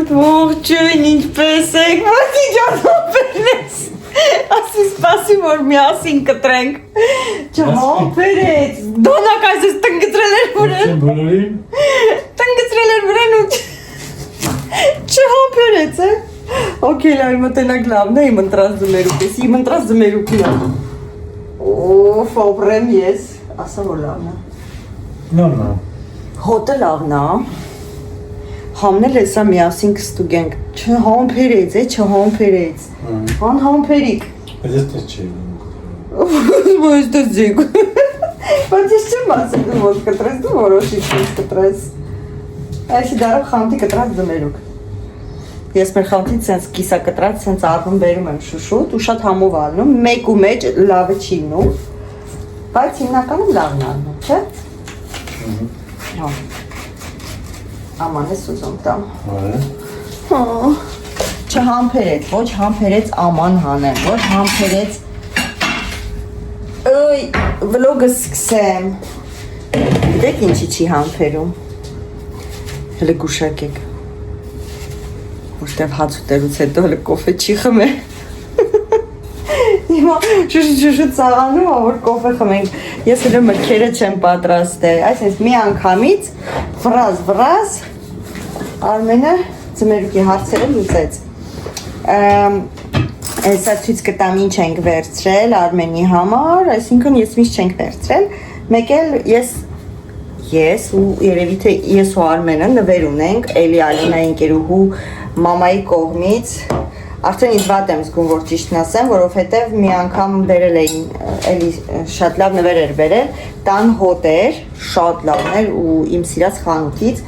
ողջույն, ինչպես եք, ոսի ջանոբերես, ասի սպասի, որ միասին կտրենք, չհամբերեց, դոնակ այսես տնգծրել էր վրեն, տնգծրել էր վրեն ու չհամբերեց, օքեյ, լավ, իմ տնակ լավն է, իմ ընտրած ձմերուկ ես, իմ ընտրած ձմերուկն է, օֆ, ապրեմ ես, ասա որ լավն է, լավն է, հոտը լավն է, Համնել էսա միասին կստուգենք, չհամբերեց, չհամբերեց, անհամբերիկ Բայց ես տես չի Բայց տես ձեկ Բայց ես չեմ ասել դու ոնց կտրես, դու որոշիչ ոնց կտրես Այսի դարով խանթի կտրած ձմերուկ Ես մեր խանթից սենց կիսա կտրած, սենց արվում բերում եմ շուշուտ ու շատ համով ալնում, մեկ ու մեջ լավը չի ինում Բայց հիմնականում լավն ալնում, չէ? Հա Աման ես ուզում տամ Չհամբերեց, ոչ համբերեց աման հանեմ, ոչ համբերեց Ոյ, վլոգը սկսեմ Դեք ինչի չի համբերում Հլը գուշակեք Ոստև հաց ուտելուց հետո հլը կոֆե չի խմե Հիմա շուշուտ ծաղանում, որ կոֆե խմենք Ես հլը մրքերը չեմ պատրաստել Այսպես մի անգամից վրազ Արմենը ձմերուկի հարցերը լուծեց Հեսա ցույց կտամ ինչ ենք վերցրել Արմենի համար Այսինքն ես միշտ չենք վերցրել Մեկ էլ ես ու երևի թե ես ու Արմենը նվեր ունենք Էլի Ալինայի ընկերուհու մամայի կողմից Արդեն ինձ վատ եմ զգում, որ ճիշտն ասեմ, որովհետև մի անգամ բերել էին, էլի շատ լավ նվեր էր բերել, տան հոտ էր, շատ լավն էր ու իմ սիրած խանութից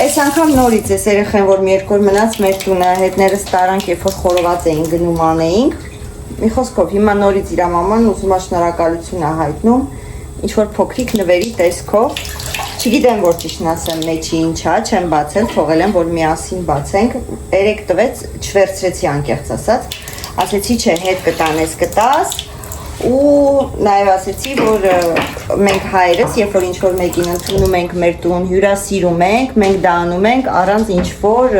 Այս անգամ նորից ես երեխեն, որ մի երկու օր մնաց մեր տունը, հետներս տարանք, երբ որ խորոված էին գնում անեինք Մի խոսքով, հիմա նորից իր մաման ուզում է շնորհակալություն է հայտնում, ինչ-որ փոքրիկ նվերի տեսքով Չգիտեմ, որ ճիշտն ասեմ, մեջի ինչա, չեմ բացել, թողել եմ, որ միասին բացենք, երեք տվեց, չվերցրեցի անկեղծ ասած, ասեցի չէ, հետ կտանես կտաս, ու նաև ասեցի, որ մենք հայերս, երբ որ ինչ-որ մեկին ընդունում ենք մեր տուն, հյուրասիրում ենք, մենք դա անում ենք առանց ինչ-որ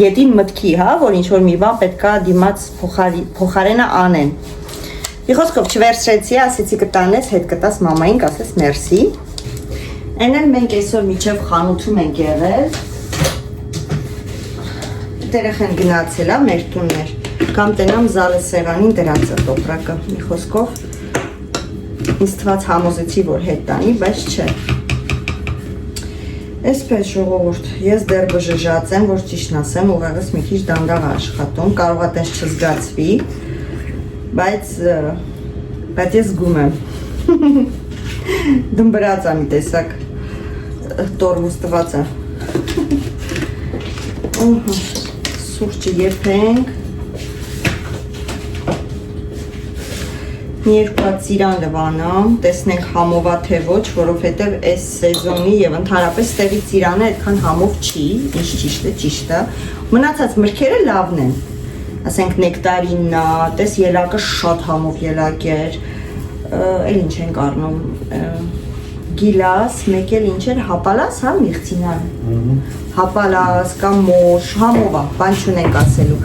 ետին մտքի, հա, որ ինչ-որ մի բան պետք է դիմաց փոխարենը անեն։ Մի խոսքով չվերցրեցի, ասեցի կտանես, հետ կտաս մամային, կասես մերսի։ Այն էլ մենք այսօր միջև խանութում ենք եղել Դերեխեն գնացել է մեր տուններ Կամ տենամ զալը սեղանին դրած է տոպրակը Մի խոսքով ինձ թված համոզեցի, որ հետ տանի, բայց չէ Այսպես ժողովուրդ, ես դեռ բժժած եմ, որ ճիշտն ասեմ, ուղեղս մի քիչ դանդաղ աշխատում Կարող է տես չզգացվի Բայց ես զգում եմ Դմբրած է մի տեսակ Տորմուս տված է Սուրճը եփենք Մի երկու հատ ծիրան լվանամ Տեսնենք համով է թե ոչ Որովհետև այս սեզոնի և ընդհանրապես տեղի ծիրանը այդքան համով չի Ինչ ճիշտ է Մնացած մրգերը լավն են Ասենք նեկտարինն է Տես ելակը շատ համով ելակ էր Էլ ինչ ենք առնում Գիլաս, մեկ էլ ինչ էր, հապալաս, հա, միղցինան Հապալաս, կամ մոշ, համով է, բան չունենք ասելու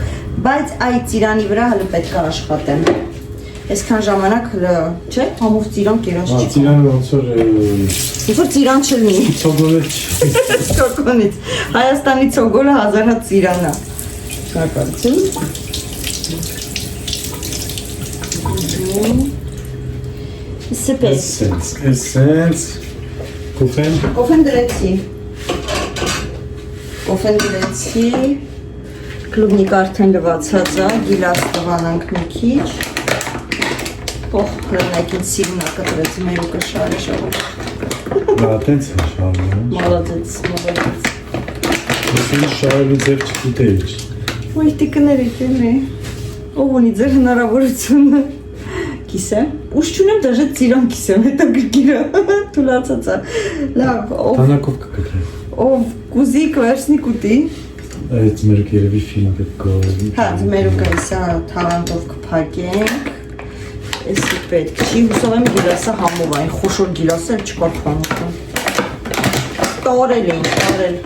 Բայց այդ ծիրանի վրա հլը պետք է աշխատեմ Այսքան ժամանակ հլը, չէ, համով ծիրան կերոց չի Ծիրանը ոնց որ Որ ծիրան չլնի Ցոգոլը չի Ցոգոնից, Հայաստանի ցոգոլը 1000 հատ ծիրան է Շնորհակալություն Սենց Կոֆեն դրեցի Կլուբնիկ արդեն լվացած է, գիլաս տվանանք մի քիչ Հրնայքին սիրուն է կտրեց մերուկը շարը Դա տենց է շարը Մալադեց Ես ինձ շարելի ձև չգիտեի Ոյ տիկներ եք եմ է Ով ունի ձեր հնարավորությունը Կիսեմ, ուշ չունեմ դաժե ծիրան կիսեմ, հետո գրգիրը, թուլացած է, լավ, Տանակով կկտրեմ Ով կուզի կվերսնի կուտի Այդ մերուկ երևի ֆիլմ պետք է Հա, մերուկը իսա թավանդով կպակենք Էսի պետք չի, հուսով եմ գիլասը համով այն, խոշոր գիլասը էլ չկար խանութում Տարել էին, տարել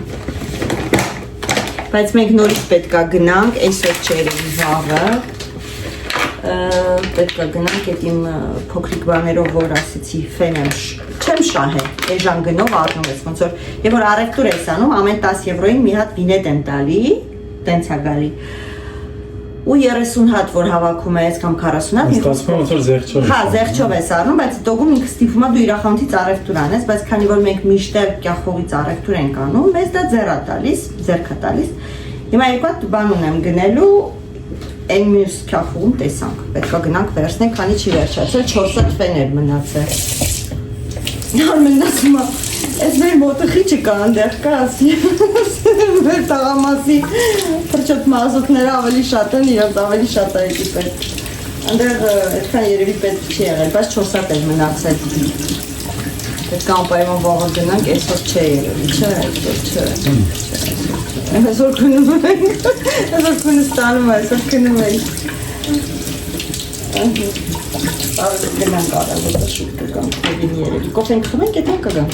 Բայց մենք նորից պետք է գնանք, այսօր չերևի վաղը։ Պետք է գնանք այդ իմ փոքրիկ բաներով, որ ասեցի ֆեն չեմ շահել, էժան գնով առնում ես, ոնց որ, եւ որ առևտուր ես անում, ամեն 10 եվրոյին մի հատ վինետ եմ տալի, տենց է գալի։ Ու 30 հատ որ հավաքում ես կամ 40 հատ, ստացվում ոնց որ զեղչով։ Հա, զեղչով ես առնում, բայց դոգում ինքը ստիպում է դու իր ախանութից առևտուր անես, բայց քանի որ մենք միշտ կյախողից առևտուր ենք անում, մեզ դա ձեռ է տալիս, ձեռք է տալիս։ Հիմա երկու հատ բան ունեմ գնելու, այն մյուս կյախողում տեսանք, պետք է գնանք վերցնենք, քանի չի վերջացել, 4 հատ ֆեներ մնացել։ Արմենն ասում է, այս մեր մոտոխիչը կա այնտեղ կա, ասի, մեր տղամասի փրչոտ մազոտները ավելի շատ են, իրենց ավելի շատ է էդի պետք։ Այնտեղ այդքան երևի պետք չի եղել, բայց 4 հատ էր մնացել։ Պետք է անպայման վաղը գնանք, այսօր չէ երևի, չէ, այսօր չէ։ Այսօր քնում ենք, այսօր քունը ստանում է, այսօր քնում ենք։ Արդ գնանք արագ շուտ կգանք, քովին երևի։ Կոֆեն խմենք, եթե կգանք։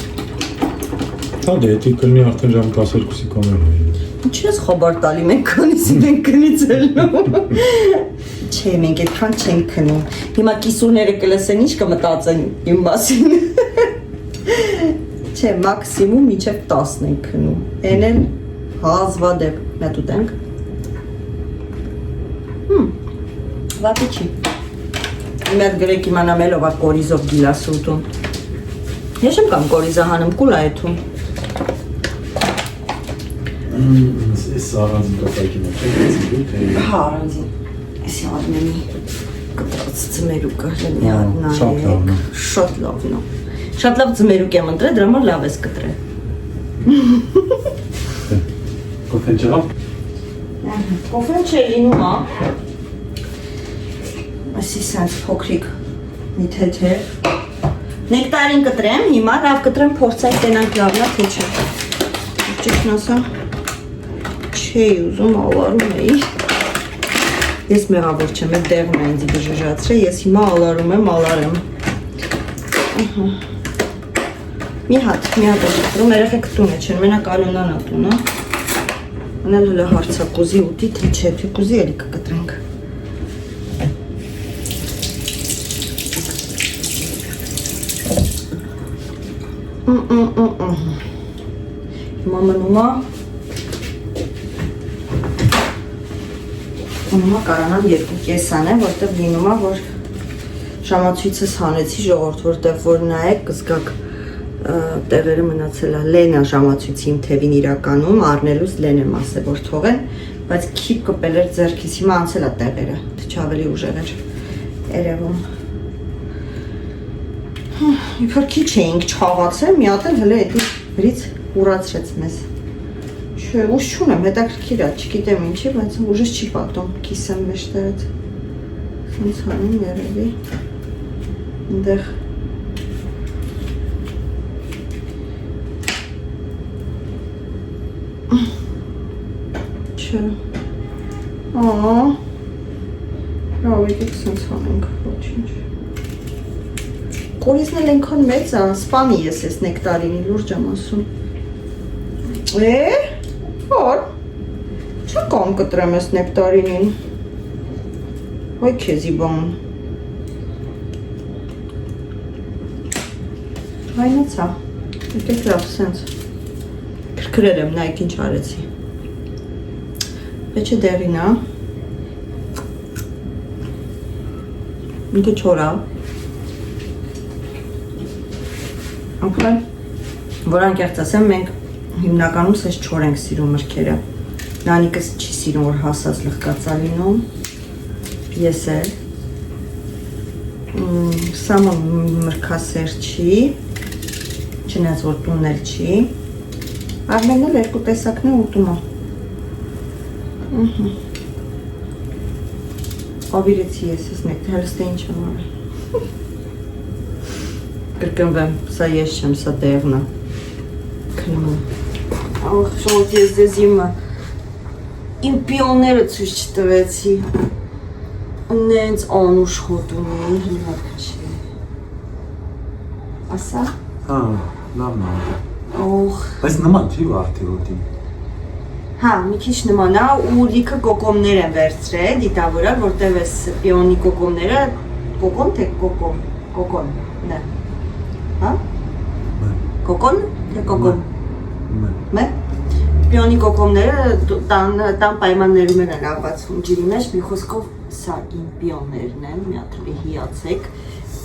Հա դե դի կլինի արդեն ժամ 12-ի կոմեր։ Ինչի՞ ես խաբար տալի, մենք քանիսի մենք քնից ելնում։ Չէ, մենք այդքան չենք քնում։ Հիմա կիսուրները կլսեն, ինչ կմտածեն իմ մասին։ Չէ, մաքսիմում մինչև 10 ենք քնում։ Էն էլ հազվադեպ, մետ ուտենք։ Վատի չի։ Իմ այդ գրեք իմանամ էլ ով է կորիզով գիլասը ուտում։ Ես եմ կամ կորիզը հանում, կուլ է էթում։ Այս առանձին կապակի մեջ է, թե… Հա, առանձին։ Էսի Արմենի կտրած ձմերուկը լնի Շատ լավն է։ Շատ լավն է։ Շատ լավ ձմերուկ եմ ընտրել, դրա համար լավ ես կտրել։ Կոֆեն չեղավ։ Կոֆեն չէ լինում է։ Այսի սենց փոքրիկ մի թեթև։ Նեկտարին կտրեմ, հիմա լավ կտրեմ, փորձենք տենանք լավն է, թե չէ։ Ճիշտն ասա, չէի ուզում, ալարում էի։ Ես մեղավոր չեմ, այդ դեղն է ինձ բժժացրել, ես հիմա ալարում եմ, ալարեմ։ Մի հատ եմ կտրում, երեխեք տուն է չեն, մենակ Ալյոնան է տունը։ Անել հլը հարցա կուզի ուտի, թե չէ, թե կուզի էլի կկտրենք։ Հիմա մնում է կարանան երկու կեսան է, որտեղ լինում է, որ ժամացույցս հանեցի ժողորդ, որտեղ որ նայեք կզգակ տեղերը մնացել է, լեն է ժամացույցի իմ թևին իրականում, առնելուց լեն եմ ասել, որ թողեն, բայց քիպ կպել էր ձեռքից, հիմա անցել է տեղերը, թե չավելի ուժեղ էր երևում։ Իբր քիչ էինք չաղացել, մի հատ էլ հլը էդի վրից ուրացրեց մեզ։ Չէ, ուժ չունեմ, հետաքրքիր է, չգիտեմ ինչի, բայց ուժս չի պատում, կիսեմ մեջտերից։ Սենց հանում երևի։ Այնտեղ Չէ։ Լավ, եկեք սենց հանենք, ոչինչ։ Կորիզն էլ ենքան մեծ է, սպանի ես ես նեկտարինի լուրջ եմ ասում։ Որ, չա կամ կտրեմ ես նեկտարինին։ Ոյ քեզի բան։ Հայնացա, եկեք լավ սենց։ Կրկրել եմ, նայք ինչ արեցի։ Պետք է դեղին է։ Ինքը չոր է։ Ապրել, որ անկեղծ ասեմ, մենք հիմնականում սես չոր ենք սիրում մրգերը։ Նանիկս չի սիրում, որ հասած լղկած է լինում։ Ես էլ։ Սա մրգասեր չի, չնայած որ տունն էլ չի։ Արմենն էլ երկու տեսակն է ուտում է։ Ավիրեցի ես նեկտար, հլստե ինչ եմ արել։ Կրկնվեմ, սա ես չեմ, սա դեղն է։ Քնում եմ։ Ախ, շոտ ես ձեզ իմ պիոնները ցույց չտվեցի։ Նենց անուշ հոտում էի, հիմա քաշի։ Ասա։ Հա, լավն է։ Օխ։ Բայց նման չի վարդի հոտին։ Հա, մի քիչ նման է ու լիքը կոկոմներ են վերցրել, դիտավորել, որտեղ էս պիոնի կոկոմները կոկոն թե կոկոմ, կոկոն, նե։ Հա? Կոկոն թե կոկոմ։ Մե։ Պիոնի կոկոմները տան պայմաններում են ապացվում ջրի մեջ, մի խոսքով սա իմ պիոններն են, մի հատ հիացեք։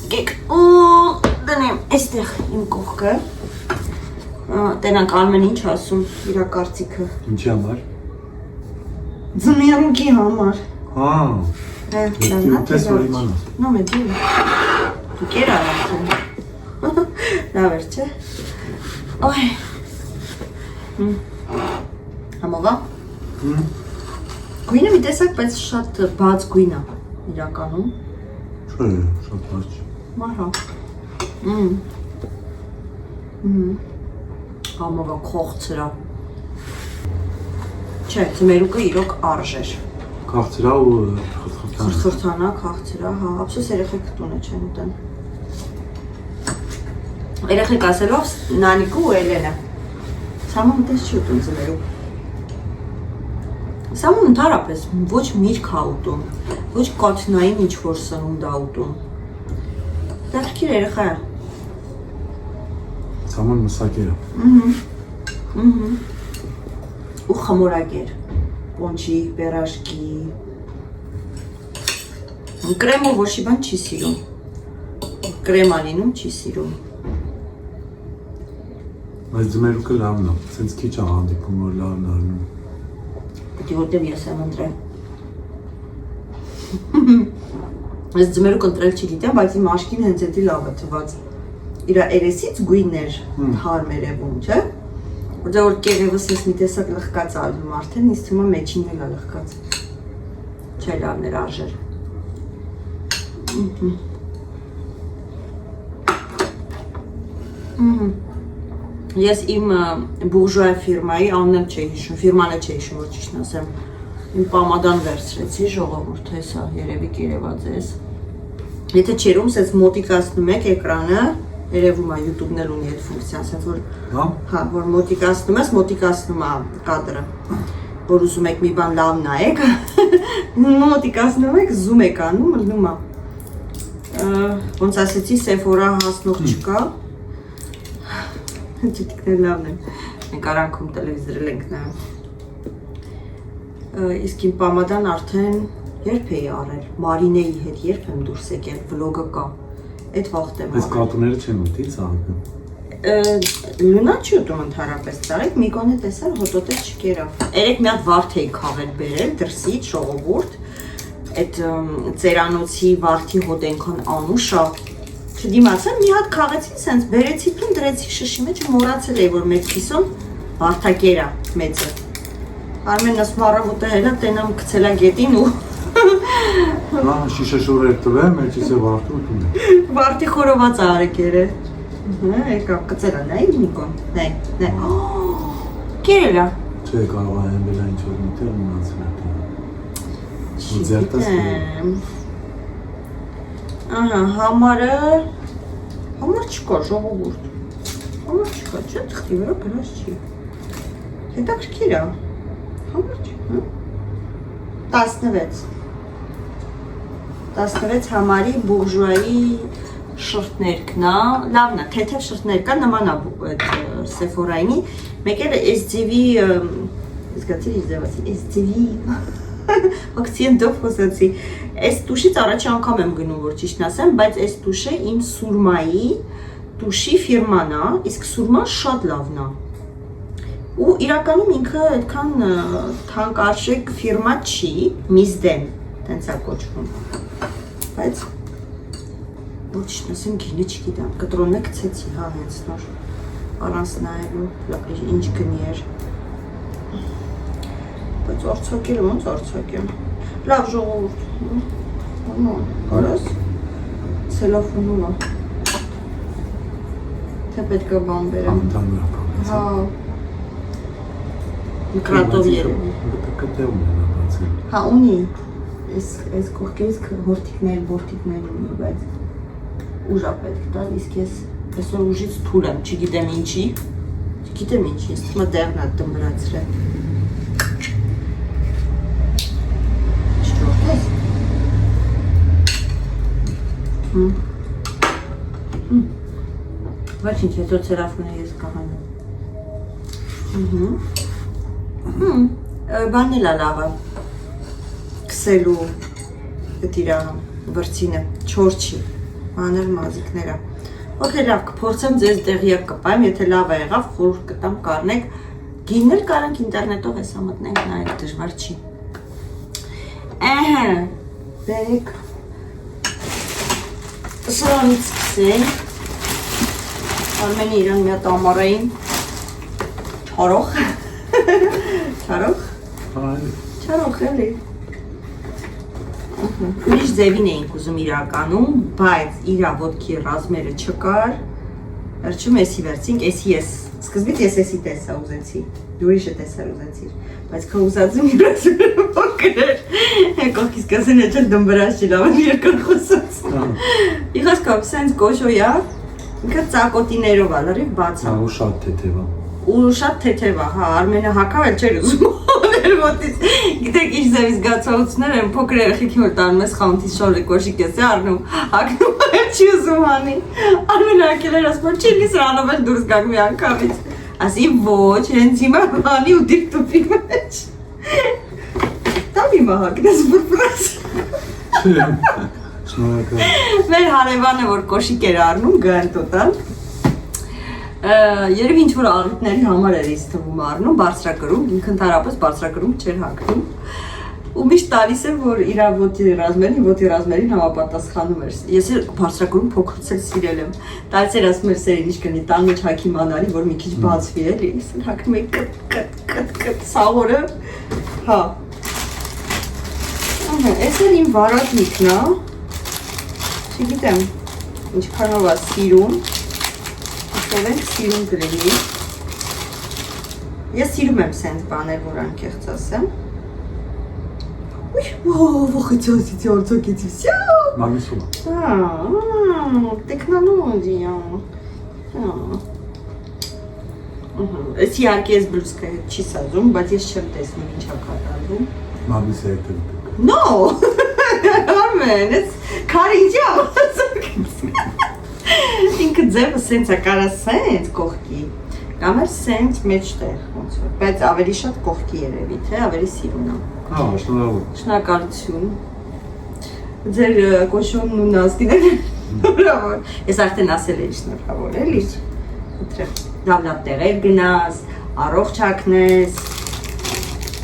Եկեք ու դնեմ այստեղ իմ կողքը։ Տենանք Արմեն ինչ ասում, իրա կարծիքը։ Ինչի համար։ Ձմեռուկի համար։ Հա։ Դες որ իմանաս։ No me digas. Դու կեր արացում։ Լավ էր, չէ։ Ոյ։ Համովա։ Գույնը մի տեսակ, բայց շատ բաց գույն է իրականում։ Չէ, շատ բաց։ Մահա։ Համովա քողցրա։ Չէ, ձմերուկը իրոք արժ էր։ Քաղցրա ու Խրթխրթանա, քաղցրա, հա, ափսոս երեխեք տունը չեն ուտեն։ Երեխեք ասելով Նանիկը ու Էլենը։ Սամոն տես չի ուտում ձմերուկ։ Սամոն ընդհանրապես ոչ միրգ է ուտում, ոչ կաթնային ինչ-որ սնունդ է ուտում։ Դեռքիր երեխա է։ Սաման մսակեր է։ Ու խմորագեր, պոնչի, պերաժկի։ Կրեմը ոչի բան չի սիրում, կրեմա լինում չի սիրում։ Բայց ձմերուկը լավն է, սենց քիչ է հանդիպում, որ լավն արնում։ Պետք է որտև ես եմ ընտրել։ Ես ձմերուկ ընտրել չգիտեմ, բայց իմ աշկին հենց էդի լավ է թված։ Իրա երեսից գույններ թարմ երևում, չէ՞։ Որտեղ որ կեղևս ես մի տեսակ լղկած ալնում արդեն, ինձ թվում է մեջինն էլ է լղկած։ Չէ, լավն էր արժեր։ Ես իմ բուրժուայ ֆիրմայի անունը չէի հիշում, ֆիրմանը չէի հիշում, որ ճիշտն ասեմ։ Իմ պամադան վերցրեցի, ժողովուրդ, հեսա, երևի կերևած ես։ Եթե չերում, սենց մոտիկացնում եք էկրանը, երևում է YouTube-ն էլ ունի այդ ֆունկցիան, ասենց որ հա, որ մոտիկացնում ես, մոտիկացնում է կադրը, որ ուզում եք մի բան լավ նայեք, մոտիկացնում եք, զում եք անում, լնում է։ Ոնց ասեցի, Sephora հասնող չկա, ճիտիկներ լավն են, մենք արանքում տելևիզորել ենք նայում։ Իսկ իմ պամադան արդեն երբ էի արել, Մարինեի հետ երբ եմ դուրս եկել, վլոգը կա, այդ վաղտ եմ արել։ Այս կատուները չեն ուտի ծաղկը։ Լունա չի ուտում ընդհանրապես ծաղիկ, մի կոնե տեսար հոտոտել չկերավ։ Երեք մի հատ վարդ էի քավել բերել, դրսից ժողովուրդ, այդ ծերանոցի վարդի հոտ ենքան անուշ է, չդիմացան, մի հատ քաղեցի սենց, բերեցի տուն, դրեցի շշի մեջ, մորացել էի, որ մեկ կիսոն վարդակեր է մեծը։ Արմենն ասում առավոտը հելա տենամ գցելա գետին ու շիշե շուր էր տվեմ, մեջից է վարդը ուտում է։ Վարդի խորոված արեք էր է։ Եկավ կծելա, նայ Նիկոն, նայ, կերել է։ Չէ կարող է հենբելա ինչ-որ միտեղ մնացել է։ Ահա, համարը, համար չկա ժողովուրդ, համար չկա, չէ թղթի վրա գրած չի, հետաքրքիր է, համար չի, 16 համարի բուրժուայի շրթներքն է, լավն է, թեթև շրթներ կա, նման է Sephora-ի, մեկ էլ SDV, զգացիր ինչ ձևացի, SDV, ակցիենտով խոսացի, այս տուշից առաջի անգամ եմ գնում, որ ճիշտն ասեմ, բայց այս տուշը իմ սուրմայի տուշի ֆիրման է, իսկ սուրման շատ լավն է։ Ու իրականում ինքը այդքան թանկարժեք ֆիրմա չի, Mizden, տենց է կոչվում, բայց որ ճիշտն ասեմ գինը չգիտեմ, կտրոնը գցեցի, հա հենց նոր, առանց նայելու, ինչ գնի էր, բայց արցակել ոնց արցակեմ, լավ ժողովուրդ, կարաս, սելոֆոնում է, թե պետք է բան բերեմ, հա, մկրատով երևի, հա ունի, այս կողքերից հորթիկներ, բորթիկներ ունի, բայց ուժա պետք տալ, իսկ ես այսօր ուժից թուլ եմ, չգիտեմ ինչի, ես թմա դեղն է տմբրացրել, Բայց ինչ հետո ցերաֆնը ես կահանում։ Բանելա լավը։ Կսելու դիրա վրցինը, չորչի, մանր մազիկները։ Okay, լավ, կփորձեմ ձեզ տեղյակ կպայեմ, եթե լավ է եղավ, խորհուրդ կտամ կառնեք։ Գիններ կարանք ինտերնետով հեսա մտնենք, նայեք դժվար չի։ Ահա, բերեք։ Սրանից սկսենք։ Արմենի իրան մի հատ ամառային չարող։ Չարող։ Չարող էլի։ Ուրիշ ձևին էինք ուզում իրականում, բայց իրա ոտքի ռազմերը չկար։ Վերջում էսի վերցինք, էսի ես, սկզբից ես էսի տեսա ուզեցի, ուրիշը տեսար ուզեցիր, բայց քո ուզածում իրացումը փոքր էր։ Կողքից կասեն է չել դում վրաս չի լավ երկար խոսած։ Իխասկով, սենց կոշոյա, ինքը ծակոտիներով ա, լրիվ բացա։ Ու շատ թեթև ա։ Ու շատ թեթև ա, հա, Արմենը հակավ էլ չէր ուզում ոտից, գիտեք ինչ ձևի զգացողություններ են, փոքր երեխեքի որ տանում ես խանութից շորը կոշիկ ես է առնում, հակնում չի ուզում հանի, Արմենը հակել էր ասում, չի լի սրանով էլ դուրս գակ մի անգամից, ասի ոչ, հենց հիմա հանի ու դիպ տուպի մեջ, տամ հիմա հակնես բրբրաս, մեր հարևանը որ կոշիկ էր առնում գանտոտան, երևի ինչ-որ աղիթների համար էր ինձ թվում առնում, բարձրակրում, ինք ընդհանրապես բարձրակրում չէր հագնում ու միշտ տալիս էր, որ իր ոտի ռազմերին համապատասխանում էր։ Ես էլ բարձրակրում փոքրուց էլ սիրել եմ։ Տալիս էր ասում էր սերին ինչ կնի, տան մեջ հագի մանարի, որ մի քիչ բացվի էլի, ես էլ հագնում էի կտ սաղորը, հա։ Էս էլ իմ վարակնիկն ա, չգիտեմ, ինչքանով ա սիրում, Սովենք սիրում գրելի։ Ես սիրում եմ սենց բաներ, որ անկեղծ ասեմ։ Ուй, վոխեցի, արձակեցի, վսյա։ Մամիսում։ Տեքնոլոգիա։ Ես իհարկե ես բլուսկա հետ չի սազում, բայց ես չեմ տեսնում ինչ ա կատարվում։ Մամիսը հետ եմ։ No! Արմեն, ես քարինջի ա։ Ինքը ձևը սենց է կարա սենց կողքի, կամ էր սենց մեջտեղ, բայց ավելի շատ կողքի երևի, թե ավելի սիրուն է։ Հա, շնորհակալություն։ Ձեր կոշոնն ու նաստին են շնորհավոր։ Ես արդեն ասել էի շնորհավոր, էլի։ Լավ տեղեր գնաս, առողջ հագնես,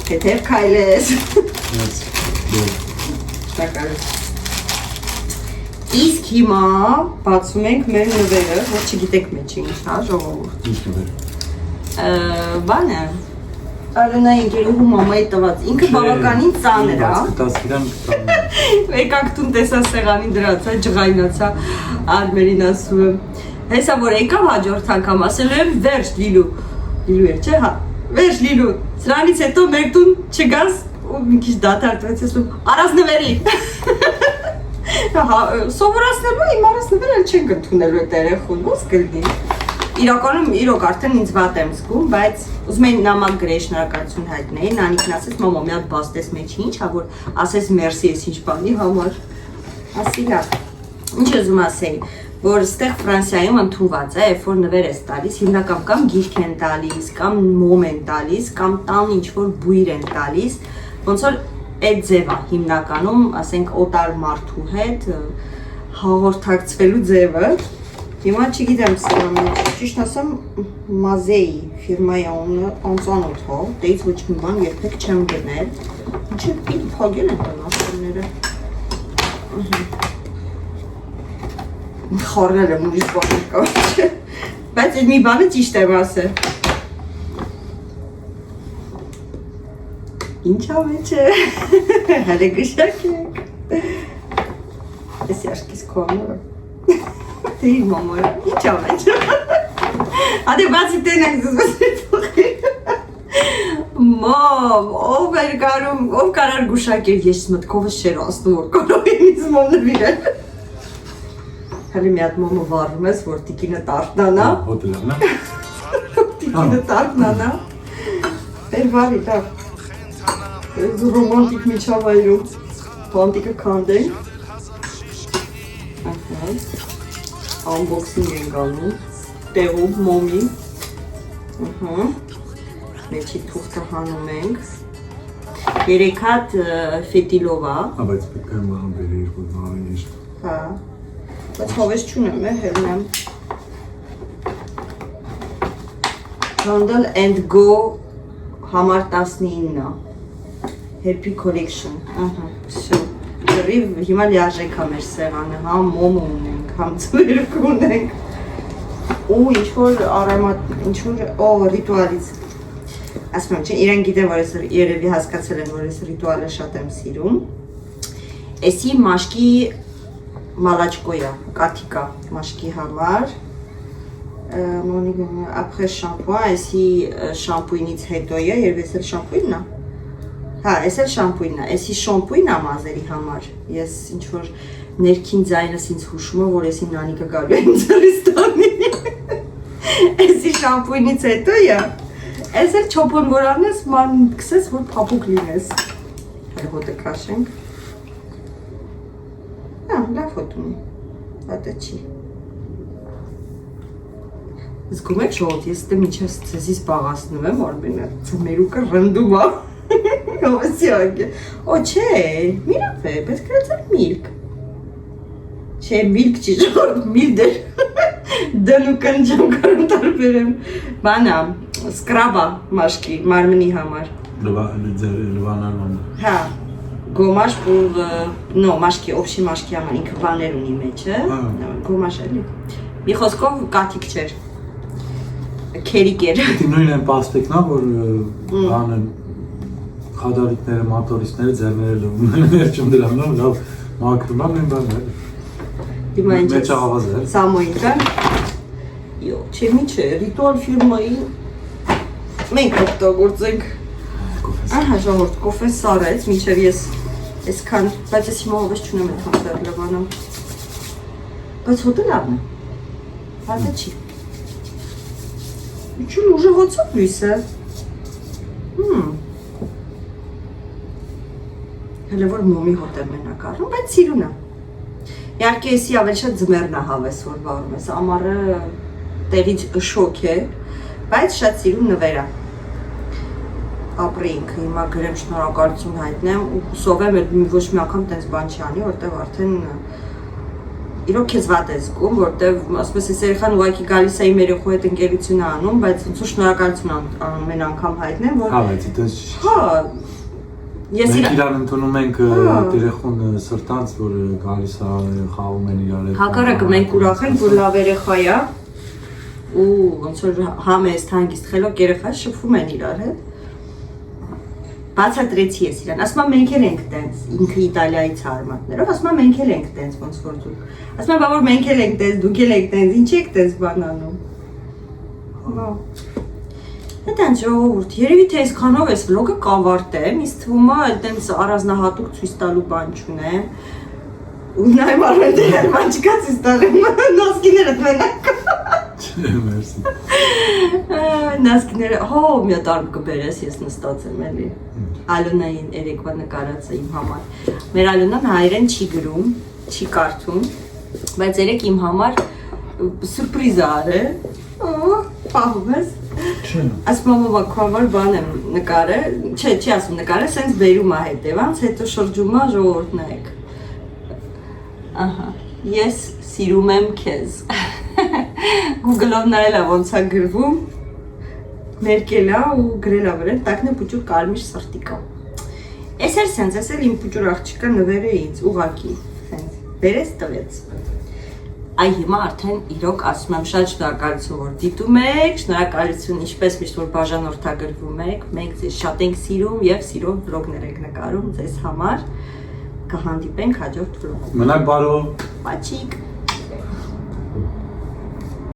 թեթև քայլես։ Շնորհակալություն։ Իսկ հիմա բացում ենք մեր նվերը, որ չգիտեք մեջը ինչ, հա, ժողովուրդ։ Ինչ նվեր։ Բանը, Արենայի ընկերուհու մամայի տված, ինքը բավականին ծանր է։ Եկակ տուն տեսա սեղանի դրած, ջղայնացա, Արմերին ասում եմ, հեսա որ եկավ հաջորդ անգամ, ասելու եմ վերջ լիլու, լիլու էր, չէ, հա, վերջ լիլու, սրանից հետո մեր տուն չգաս, ու մի քիչ դադարվեց, ասում, արած նվերի։ Սովորացնելու իմ արասնվել էլ չենք ընդունելու այդ երեխուն, ոնց կլինի։ Իրականում իրոք արդեն ինձ վատ եմ զգում, բայց ուզում եմ նամակ գրեի շնորհակալություն հայտնել, Նանիկն ասեց, մամա մի հատ բաստես մեջի ինչ, հա որ ասես մերսի ես ինչ բանի համար։ Ասի լավ։ Ինչ ուզում ասեի, որ ստեղ Ֆրանսիայում ընդունված է, երբ որ նվեր ես տալիս, հիմնական կամ գիրք են տալիս, կամ մոմ են տալիս, կամ տան ինչ որ բույր են տալիս, ոնց որ այդ ձևը հիմնականում, ասենք օտար մարդու հետ հաղորդակցվելու ձևը։ Հիմա չգիտեմ սրանից, ճիշտ ասեմ Մազեի ֆիրմայի անունը անծանոթ հա, դեից ոչ մի բան երբեք չեմ գնել։ Ինչ է պիտ փագել են տանասները։ Խառնել եմ ուրիշ բաներ կա չէ, բայց այդ մի բանը ճիշտ եմ ասել։ Ինչ ամեջ է, հալե գշակ եք։ Ես յաշկիս կողնորը։ Թե իր մամորը, ինչ ամեջ է։ Ադե բացի տենակ զզվասրի թողի։ Մամ, ով էր կարում, ով կարար գուշակ էր, ես մտքովս չեր ասնում, որ կարող եմ ինձ մոմ նվիրել։ Հալի մի հատ մոմը վարում ես, որ տիկինը տարտնանա։ Հոտելանա։ Տիկինը տարտնանա։ Բեր վարի, լավ։ Ռոմանտիկ միջավայրում բանտիկը քանդենք։ unboxing ենք անում, տեղում մոմի, մեջի թուղթը հանում ենք, 3 հատ ֆետիլովա, բայց պետք է մահամբերի երկու նարինիշ։ հա, բայց հովես չունեմ հելնեմ, Randall and Go համար 19-ը, Happy Collection, շո, գրիվ հիմա լիարժեք է մեր սեղանը, համ մոմ ունենք, համ ծվերք ունենք, ու ինչ-որ արամատ, ինչ-որ, ռիտուալից, ասում եմ, իրեն գիտեմ, որ ես երևի հասկացել են, որ ես ռիտուալը շատ եմ սիրում, էսի մաշկի մալաչկոյա, կաթիկա մաշկի համար, ապրե շամպուա, էսի շամպույնից հետո է, երբ ես էլ շամպույնն է, հա, ես էլ շամպույնն է, էսի շամպույնն է մազերի համար, ես ինչ-որ ներքին ձայնս ինձ հուշում է, որ էսի նանիկը գալու է ինձ Հրիստանի, էսի շամպույնից հետո է, ես էլ չոպոն որ անես, ման կսես, որ պապուկ լինես, հոտը կաշենք, լավ հոտ ունի, հատը չի, զգում եք շոտ, ես դե միջև ձեզի սպաղասնում եմ, արմենը, ծմերուկը ռնդում է, հովեսյակ է, չէ, միրապ է, պետք կրացար միլք, չէ, միլք չի ժորդ, միլդեր, դնուկն չեմ կարում տարբերեմ, բանա, սկրաբա մաշկի, մարմնի համար, լվանալման, հա, գոմաշ մաշկի, օբշի մաշկի համար ինքը բաներ ունի մեջը, գոմաշ էլի, մի խոսքով կաթիք չեր, քերիկ էր, նույն են պաստեկնա, որ բանը խադարիկները, մատորիսները, ձերները լվում են ներջում դրանով, լավ մակրում են են բաններ, մեջը ավազ էր, սամոյիկը, չէ մի չէ, ռիտուալ ֆիրմայի մենք օգտագործենք, ահա ժողորդ, կոֆե սարեց, մինչև ես այսքան, բայց ես հիմա հովես չունեմ այդ համտեր լվանամ, բայց հոտը լավն է, հատը չի, Ինչու ուժեղոցով լույս է, հələ որ մոմի հոտ է մենակ առում, բայց սիրուն է, իհարկե եսի ավել շատ ձմերն է հավես, որ վարում ես, ամարը տեղից շոք է, բայց շատ սիրուն նվեր է, ապրի ինքը, հիմա գրեմ շնորհակալություն հայտնեմ ու հուսով եմ ոչ մի անգամ տենց բան չի անի, որտեղ արդեն իրոք քեզ վատ է զգում, որտեղ ասում ես ես երեխան ուղղակի գալիս է իմ երեխու հետ ընկերություն է անում, բայց ոնց որ շնորհակալություն ամեն անգամ հայտնեմ, որ հա, բայց դες մենք իրան ընդունում ենք երեխուն սրտանց, որ գալիս է խաղում են իրար հետ։ Հակառակը մենք ուրախ ենք, որ լավ երեխա է ու ոնց որ համեստ հանգիստ խելոք երեխա շփվում են իրար հետ։ Բացատրեցի ես իրան, ասում եմ մենք էլ ենք տենց, ինքը Իտալիայից հարմատներով, ասում եմ մենք էլ ենք տենց, ոնց որ դուք, ասում եմ բա որ մենք էլ ենք տենց, դուք էլ եք տենց, ինչ եք տենց բան անում։ Տենց ժողովուրդ, երևի թե այսքանով ես վլոգը կավարտեմ, ինձ թվում է տենց առանձնահատուկ ցույց տալու բան չունեմ, ու նայեմ արվենդեր բան չկա ցույց տալեմ, նոսկիներդ մենակ։ Մերսի։ Նասկիները, մի հատ արմ կբերես, ես նստած եմ էլի։ Ալոնային երեկվա նկարած է իմ համար։ Մեր Ալոնան հայերեն չի գրում, չի կարդում, բայց երեք իմ համար սուրպրիզ արել։ Պահում ես։ Ասում եմ քո համար բան եմ նկարել, չի ասում նկարել, սենց բերում է հետևանց, հետո շրջում է ժողովուրդ նայեք։ Ահա, ես սիրում եմ քեզ։ Google-ով նայել է ոնց է գրվում, ներկել է ու գրել է վրան, տակն է պուճուր կարմիր սրտիկա։ Ես էլ սենց, ես էլ իմ պուճուր աղջիկը նվեր է ինձ, ուղակի, սենց, բերեց տվեց։ Այ հիմա արդեն իրոք ասում եմ շատ շնորհակալություն, որ դիտում եք, շնորհակալություն ինչպես միշտ որ բաժանորդագրվում եք, մենք ձեզ շատ ենք սիրում և սիրով վլոգներ ենք նկարում ձեզ համար, կհանդիպենք հաջորդ վլոգում։ Մնաք բարով։ Պաչիկ։